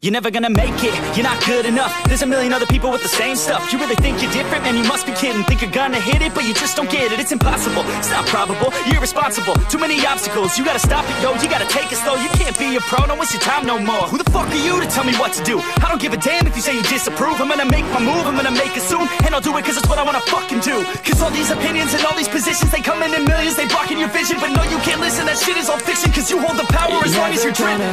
You're never gonna make it, you're not good enough. There's a million other people with the same stuff. You really think you're different? Man, you must be kidding. Think you're gonna hit it, but you just don't get it. It's impossible, it's not probable, you're irresponsible. Too many obstacles, you gotta stop it, yo. You gotta take it slow, you can't be a pro. Don't waste your time no more. Who the fuck are you to tell me what to do? I don't give a damn if you say you disapprove. I'm gonna make my move, I'm gonna make it soon. And I'll do it cause it's what I wanna fucking do. Cause all these opinions and all these positions, they come in millions, they blocking your vision. But no, you can't listen, that shit is all fiction. Cause you hold the power as long as you're driven.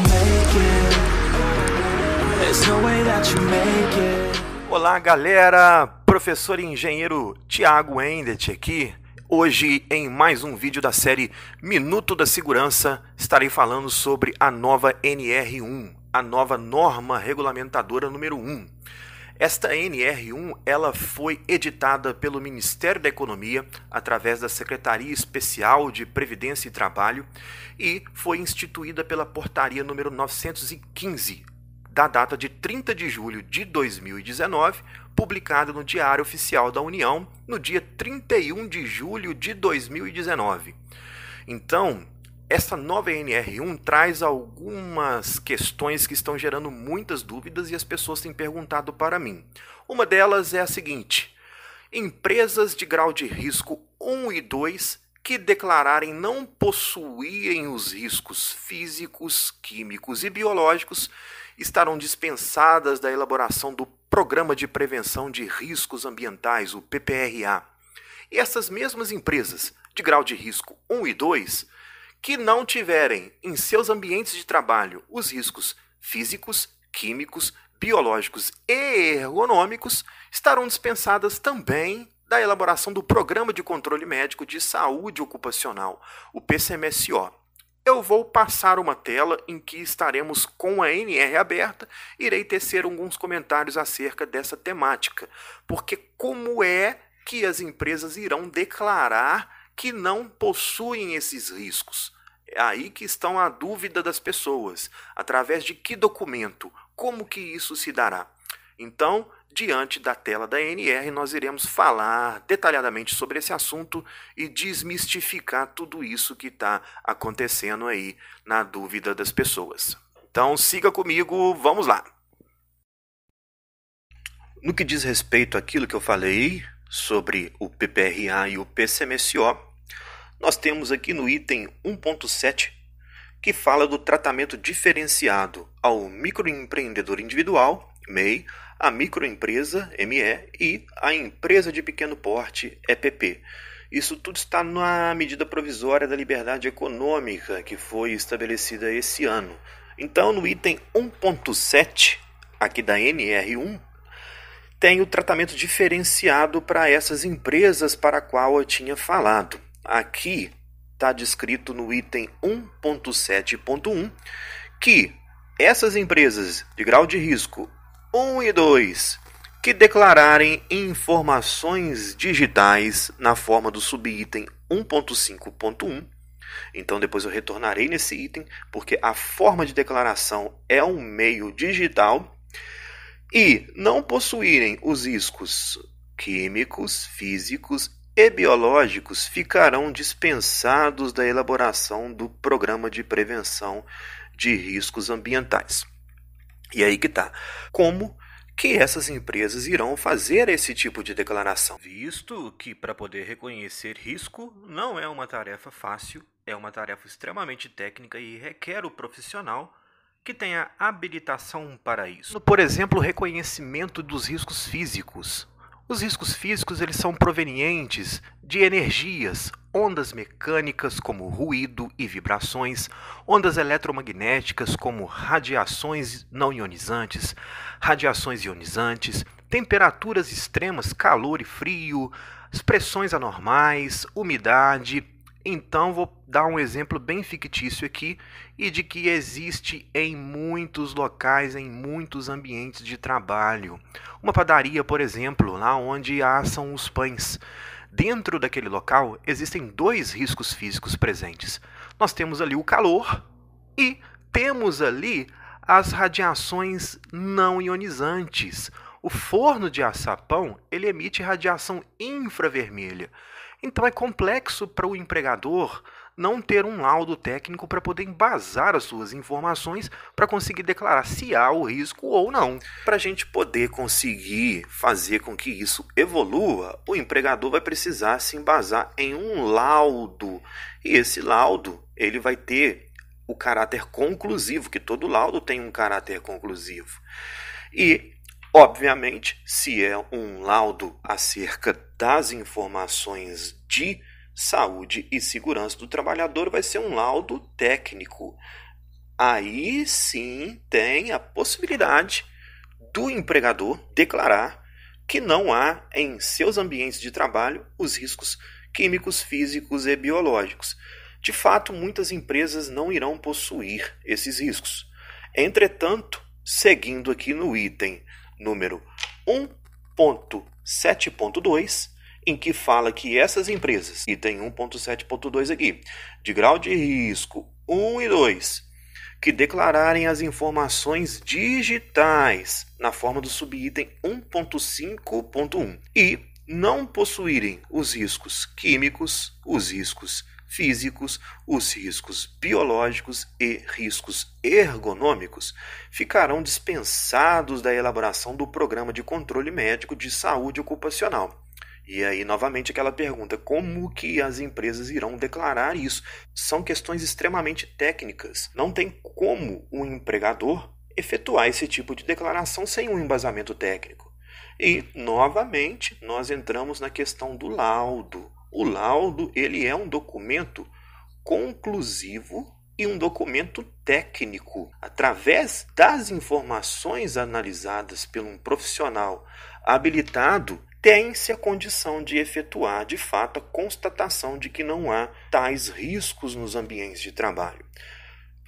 Olá galera, professor e engenheiro Thiago Endet aqui. Hoje em mais um vídeo da série Minuto da Segurança estarei falando sobre a nova NR1, a nova norma regulamentadora número 1. Esta NR1 ela foi editada pelo Ministério da Economia através da Secretaria Especial de Previdência e Trabalho e foi instituída pela Portaria número 915, da data de 30 de julho de 2019, publicada no Diário Oficial da União no dia 31 de julho de 2019. Então, essa nova NR1 traz algumas questões que estão gerando muitas dúvidas e as pessoas têm perguntado para mim. Uma delas é a seguinte: empresas de grau de risco 1 e 2 que declararem não possuírem os riscos físicos, químicos e biológicos estarão dispensadas da elaboração do Programa de Prevenção de Riscos Ambientais, o PPRA. E essas mesmas empresas de grau de risco 1 e 2, que não tiverem em seus ambientes de trabalho os riscos físicos, químicos, biológicos e ergonômicos, estarão dispensadas também da elaboração do Programa de Controle Médico de Saúde Ocupacional, o PCMSO. Eu vou passar uma tela em que estaremos com a NR aberta e irei tecer alguns comentários acerca dessa temática. Porque como é que as empresas irão declarar que não possuem esses riscos? É aí que estão a dúvida das pessoas. Através de que documento? Como que isso se dará? Então, diante da tela da NR, nós iremos falar detalhadamente sobre esse assunto e desmistificar tudo isso que está acontecendo aí na dúvida das pessoas. Então, siga comigo, vamos lá! No que diz respeito àquilo que eu falei sobre o PPRA e o PCMSO, nós temos aqui no item 1.7 que fala do tratamento diferenciado ao microempreendedor individual, MEI, a microempresa, ME, e a empresa de pequeno porte, EPP. Isso tudo está na medida provisória da liberdade econômica que foi estabelecida esse ano. Então, no item 1.7, aqui da NR1, tem o tratamento diferenciado para essas empresas para a qual eu tinha falado. Aqui está descrito no item 1.7.1 que essas empresas de grau de risco 1 e 2 que declararem informações digitais na forma do subitem 1.5.1. Então depois eu retornarei nesse item, porque a forma de declaração é um meio digital e não possuírem os riscos químicos, físicos e biológicos ficarão dispensados da elaboração do Programa de Prevenção de Riscos Ambientais. E aí que tá. Como que essas empresas irão fazer esse tipo de declaração? Visto que para poder reconhecer risco não é uma tarefa fácil, é uma tarefa extremamente técnica e requer o profissional que tenha habilitação para isso. Por exemplo, o reconhecimento dos riscos físicos. Os riscos físicos eles são provenientes de energias, ondas mecânicas como ruído e vibrações, ondas eletromagnéticas como radiações não ionizantes, radiações ionizantes, temperaturas extremas, calor e frio, pressões anormais, umidade. Então vou dar um exemplo bem fictício aqui e de que existe em muitos locais, em muitos ambientes de trabalho. Uma padaria, por exemplo, lá onde assam os pães. Dentro daquele local existem dois riscos físicos presentes. Nós temos ali o calor e temos ali as radiações não ionizantes. O forno de assar pão ele emite radiação infravermelha. Então é complexo para o empregador não ter um laudo técnico para poder embasar as suas informações para conseguir declarar se há o risco ou não. Para a gente poder conseguir fazer com que isso evolua, o empregador vai precisar se embasar em um laudo. E esse laudo ele vai ter o caráter conclusivo, que todo laudo tem um caráter conclusivo. E, obviamente, se é um laudo acerca das informações de saúde e segurança do trabalhador, vai ser um laudo técnico. Aí sim tem a possibilidade do empregador declarar que não há em seus ambientes de trabalho os riscos químicos, físicos e biológicos. De fato, muitas empresas não irão possuir esses riscos. Entretanto, seguindo aqui no item número 1.7.2, em que fala que essas empresas, item 1.7.2 aqui, de grau de risco 1 e 2, que declararem as informações digitais na forma do subitem 1.5.1 e não possuírem os riscos químicos, os riscos físicos, os riscos biológicos e riscos ergonômicos, ficarão dispensados da elaboração do Programa de Controle Médico de Saúde Ocupacional. E aí, novamente, aquela pergunta, como que as empresas irão declarar isso? São questões extremamente técnicas. Não tem como o empregador efetuar esse tipo de declaração sem um embasamento técnico. E, novamente, nós entramos na questão do laudo. O laudo, ele é um documento conclusivo e um documento técnico. Através das informações analisadas por um profissional habilitado, tem-se a condição de efetuar, de fato, a constatação de que não há tais riscos nos ambientes de trabalho.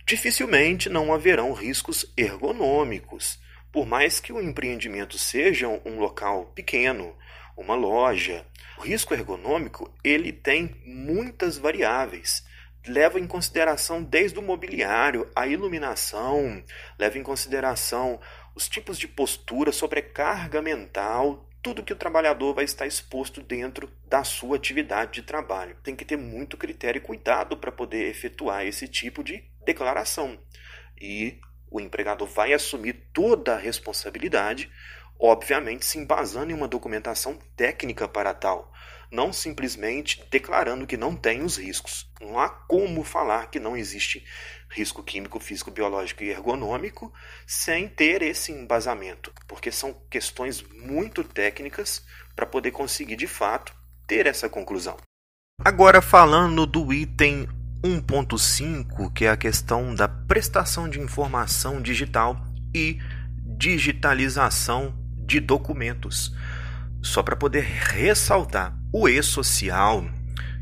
Dificilmente não haverão riscos ergonômicos, por mais que o empreendimento seja um local pequeno, uma loja. O risco ergonômico ele tem muitas variáveis. Leva em consideração desde o mobiliário, a iluminação, leva em consideração os tipos de postura, sobrecarga mental, tudo que o trabalhador vai estar exposto dentro da sua atividade de trabalho. Tem que ter muito critério e cuidado para poder efetuar esse tipo de declaração. E o empregador vai assumir toda a responsabilidade, obviamente se embasando em uma documentação técnica para tal, não simplesmente declarando que não tem os riscos. Não há como falar que não existe risco químico, físico, biológico e ergonômico sem ter esse embasamento, porque são questões muito técnicas para poder conseguir, de fato, ter essa conclusão. Agora, falando do item 1.5, que é a questão da prestação de informação digital e digitalização de documentos. Só para poder ressaltar, o e-social,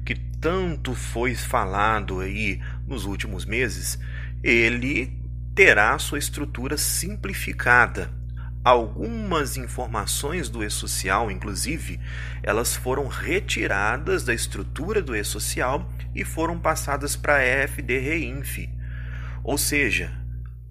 que tanto foi falado aí nos últimos meses, ele terá sua estrutura simplificada. Algumas informações do e-social, inclusive, elas foram retiradas da estrutura do e-social e foram passadas para a EFD-REINF. Ou seja,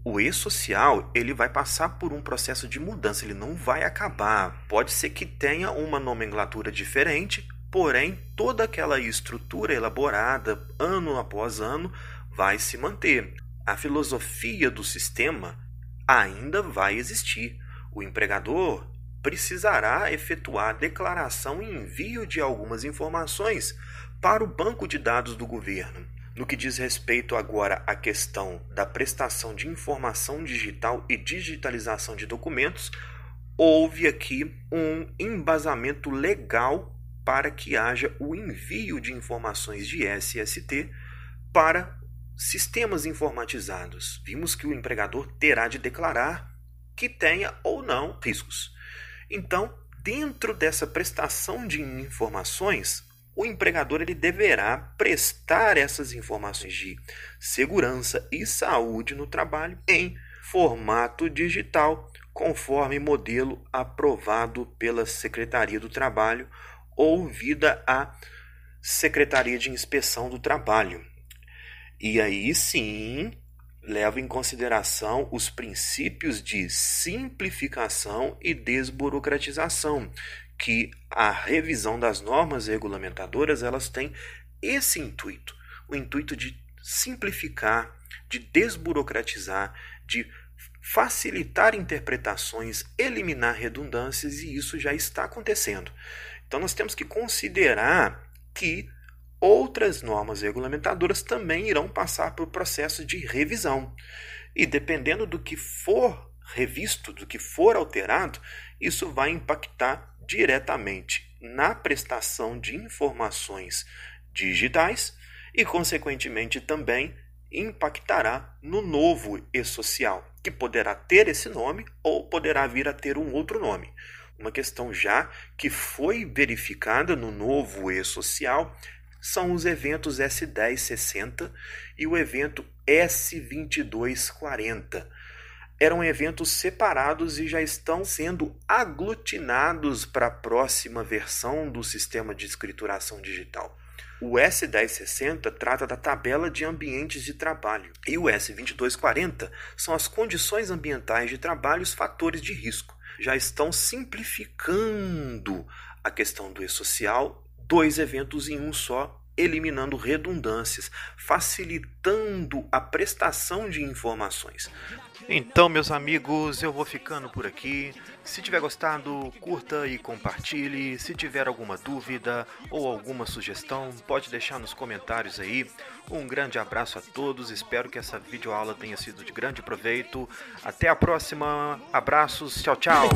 o e-social ele vai passar por um processo de mudança, ele não vai acabar. Pode ser que tenha uma nomenclatura diferente, porém toda aquela estrutura elaborada ano após ano vai se manter. A filosofia do sistema ainda vai existir. O empregador precisará efetuar a declaração e envio de algumas informações para o banco de dados do governo. No que diz respeito agora à questão da prestação de informação digital e digitalização de documentos, houve aqui um embasamento legal para que haja o envio de informações de SST para sistemas informatizados. Vimos que o empregador terá de declarar que tenha ou não riscos. Então, dentro dessa prestação de informações, o empregador ele deverá prestar essas informações de segurança e saúde no trabalho em formato digital, conforme modelo aprovado pela Secretaria do Trabalho ou via a Secretaria de Inspeção do Trabalho. E aí sim, leva em consideração os princípios de simplificação e desburocratização, que a revisão das normas regulamentadoras elas têm esse intuito, o intuito de simplificar, de desburocratizar, de facilitar interpretações, eliminar redundâncias, e isso já está acontecendo. Então nós temos que considerar que outras normas regulamentadoras também irão passar por processo de revisão. E dependendo do que for revisto, do que for alterado, isso vai impactar diretamente na prestação de informações digitais e, consequentemente, também impactará no novo e-social, que poderá ter esse nome ou poderá vir a ter um outro nome. Uma questão já que foi verificada no novo e-social são os eventos S1060 e o evento S2240. Eram eventos separados e já estão sendo aglutinados para a próxima versão do sistema de escrituração digital. O S1060 trata da tabela de ambientes de trabalho e o S2240 são as condições ambientais de trabalho e os fatores de risco. Já estão simplificando a questão do e-social, 2 eventos em um só, eliminando redundâncias, facilitando a prestação de informações. Então, meus amigos, eu vou ficando por aqui. Se tiver gostado, curta e compartilhe. Se tiver alguma dúvida ou alguma sugestão, pode deixar nos comentários aí. Um grande abraço a todos. Espero que essa videoaula tenha sido de grande proveito. Até a próxima. Abraços. Tchau, tchau.